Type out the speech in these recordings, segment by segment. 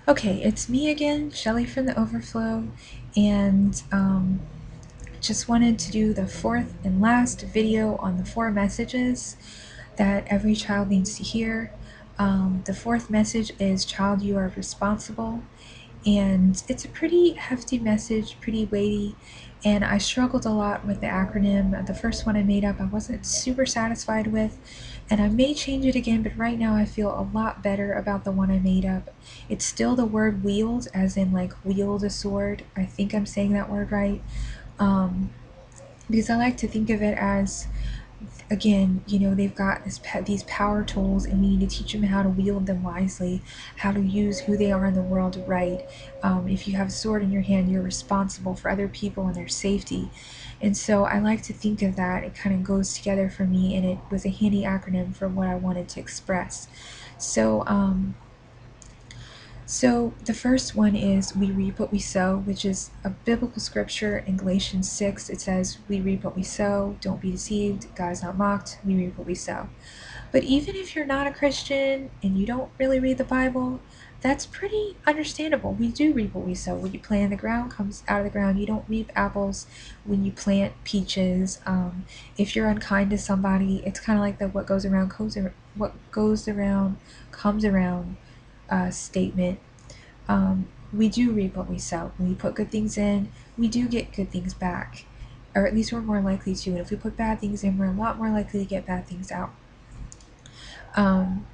Okay, it's me again, Shelly from the Overflow, and just wanted to do the fourth and last video on the 4 messages that every child needs to hear. The fourth message is child, you are responsible. And it's a pretty hefty message, pretty weighty, and I struggled a lot with the acronym. The first one I made up, I wasn't super satisfied with, and I may change it again, but right now I feel a lot better about the one I made up. It's still the word wield, as in like wield a sword. I think I'm saying that word right. Um, because I like to think of it as, again, they've got these power tools, and we need to teach them how to wield them wisely, how to use who they are in the world right. If you have a sword in your hand, you're responsible for other people and their safety. And so I like to think of that. It kind of goes together for me, and it was a handy acronym for what I wanted to express. So the first one is we reap what we sow, which is a biblical scripture in Galatians 6. It says, we reap what we sow, don't be deceived, God is not mocked, we reap what we sow. But even if you're not a Christian and you don't really read the Bible, that's pretty understandable. We do reap what we sow. What you plant in the ground comes out of the ground. You don't reap apples when you plant peaches. If you're unkind to somebody, it's kind of like the what goes around comes around statement. We do reap what we sow. When we put good things in, we do get good things back, or at least we're more likely to. And if we put bad things in, we're a lot more likely to get bad things out. Um,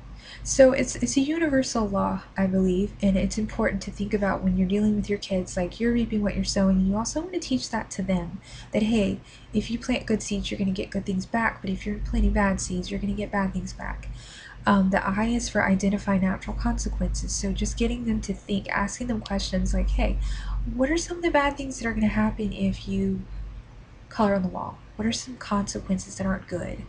so it's a universal law, I believe, and it's important to think about when you're dealing with your kids. Like, you're reaping what you're sowing, and you also want to teach that to them. That, hey, if you plant good seeds, you're going to get good things back. But if you're planting bad seeds, you're going to get bad things back. The I is for identify natural consequences. So just getting them to think, asking them questions like, hey, what are some of the bad things that are going to happen if you color on the wall? What are some consequences that aren't good?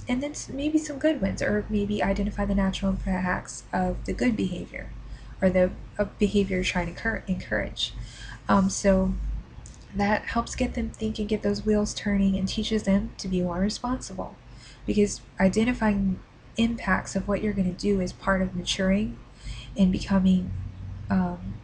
And then maybe some good ones, or maybe identify the natural impacts of the good behavior, or the behavior you're trying to encourage. So that helps get them thinking, get those wheels turning, and teaches them to be more responsible. Because identifying impacts of what you're going to do is part of maturing and becoming um,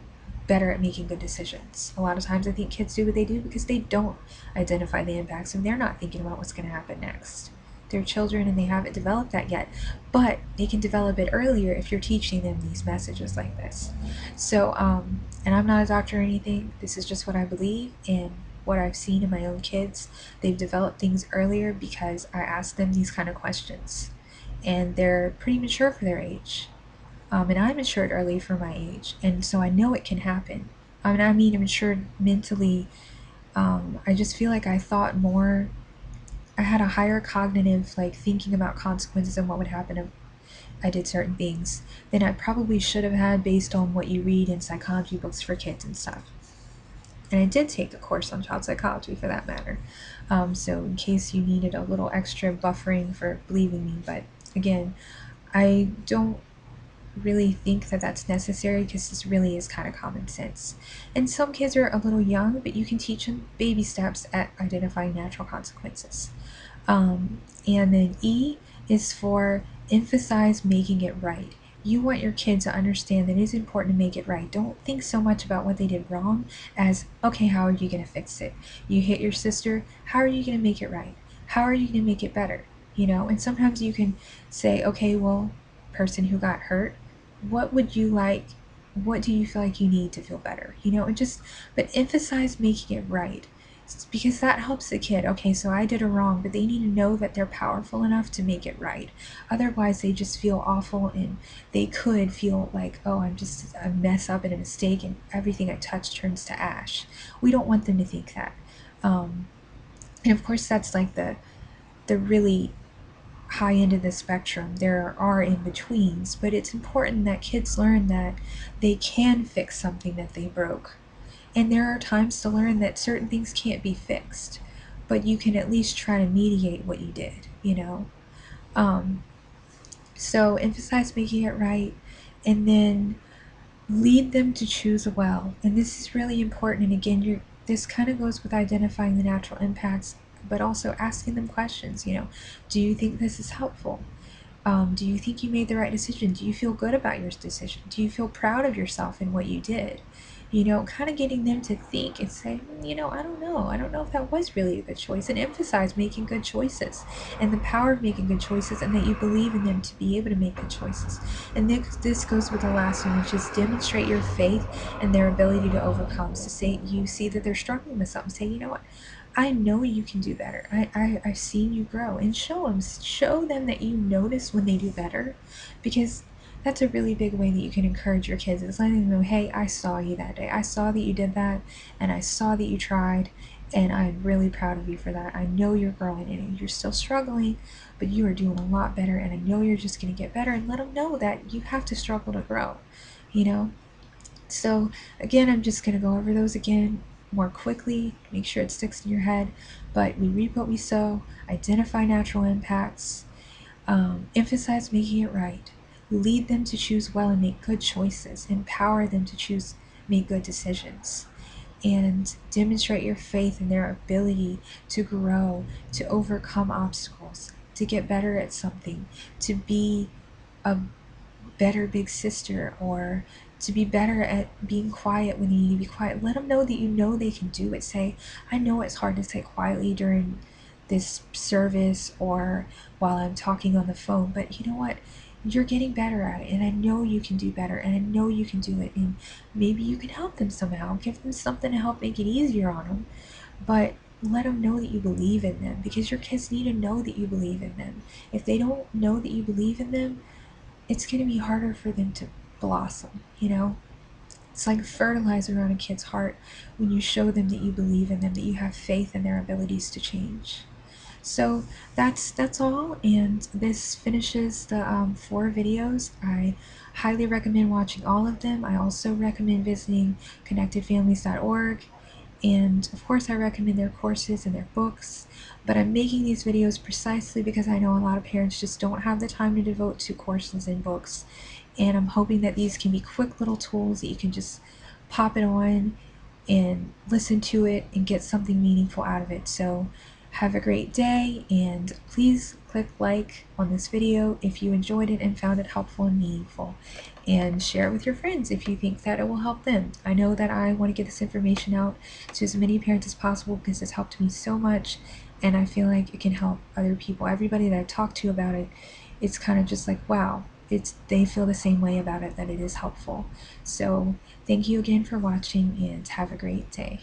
better at making good decisions. A lot of times I think kids do what they do because they don't identify the impacts, and they're not thinking about what's going to happen next. They're children and they haven't developed that yet, but they can develop it earlier if you're teaching them these messages like this. So, and I'm not a doctor or anything, this is just what I believe and what I've seen in my own kids. They've developed things earlier because I asked them these kind of questions, and they're pretty mature for their age. And I matured early for my age, and so I know it can happen. I mean, I matured mentally. I just feel like I thought more. I had a higher cognitive, like, thinking about consequences and what would happen if I did certain things than I probably should have had based on what you read in psychology books for kids and stuff. And I did take a course on child psychology, for that matter. So in case you needed a little extra buffering for believing me, but again, I don't really think that that's necessary, because this really is kind of common sense. And some kids are a little young, but you can teach them baby steps at identifying natural consequences. And then E is for emphasize making it right. You want your kids to understand that it is important to make it right. Don't think so much about what they did wrong as, okay, how are you going to fix it? You hit your sister, how are you going to make it right? How are you going to make it better? And sometimes you can say, okay, well, person who got hurt, what would you like? What do you feel like you need to feel better? But emphasize making it right, because that helps the kid. Okay, so I did a wrong, but they need to know that they're powerful enough to make it right. Otherwise, they just feel awful, and they could feel like, oh, I'm just a mess up and a mistake, and everything I touch turns to ash. We don't want them to think that. And of course, that's like the really high end of the spectrum. There are in betweens, but it's important that kids learn that they can fix something that they broke. And there are times to learn that certain things can't be fixed, but you can at least try to mediate what you did. Um, so emphasize making it right, and then lead them to choose well. And this is really important. And again, this kind of goes with identifying the natural impacts, but also asking them questions. Do you think this is helpful? Do you think you made the right decision? Do you feel good about your decision? Do you feel proud of yourself and what you did? Kind of getting them to think and say, I don't know. I don't know if that was really a good choice. And emphasize making good choices and the power of making good choices, and that you believe in them to be able to make good choices. And this goes with the last one, which is demonstrate your faith and their ability to overcome. So say you see that they're struggling with something, say, you know what? I know you can do better. I've seen you grow, and show them that you notice when they do better, because that's a really big way that you can encourage your kids. It's letting them know, hey, I saw you that day. I saw that you did that, and I saw that you tried, and I'm really proud of you for that. I know you're growing, and you're still struggling, but you are doing a lot better, and I know you're just going to get better. And let them know that you have to struggle to grow, you know? So again, I'm just going to go over those again more quickly, make sure it sticks in your head. But we reap what we sow, identify natural impacts, emphasize making it right, lead them to choose well and make good choices, empower them to make good decisions, and demonstrate your faith in their ability to grow, to overcome obstacles, to get better at something, to be a better big sister, or to be better at being quiet when you need to be quiet. Let them know that you know they can do it. Say, I know it's hard to sit quietly during this service or while I'm talking on the phone, but you know what? You're getting better at it, and I know you can do better, and I know you can do it. And maybe you can help them somehow, give them something to help make it easier on them. But let them know that you believe in them, because your kids need to know that you believe in them. If they don't know that you believe in them, it's going to be harder for them to blossom. It's like fertilizer on a kid's heart when you show them that you believe in them, that you have faith in their abilities to change. So that's all, and this finishes the 4 videos. I highly recommend watching all of them. I also recommend visiting connectedfamilies.org, and of course I recommend their courses and their books. But I'm making these videos precisely because I know a lot of parents just don't have the time to devote to courses and books, and I'm hoping that these can be quick little tools that you can just pop it on and listen to it and get something meaningful out of it. So have a great day, and please click like on this video if you enjoyed it and found it helpful and meaningful, and share it with your friends if you think that it will help them. I know that I want to get this information out to as many parents as possible because it's helped me so much, and I feel like it can help other people. Everybody that I've talked to about it, it's kind of just like, wow, they feel the same way about it, that it is helpful. So thank you again for watching, and have a great day.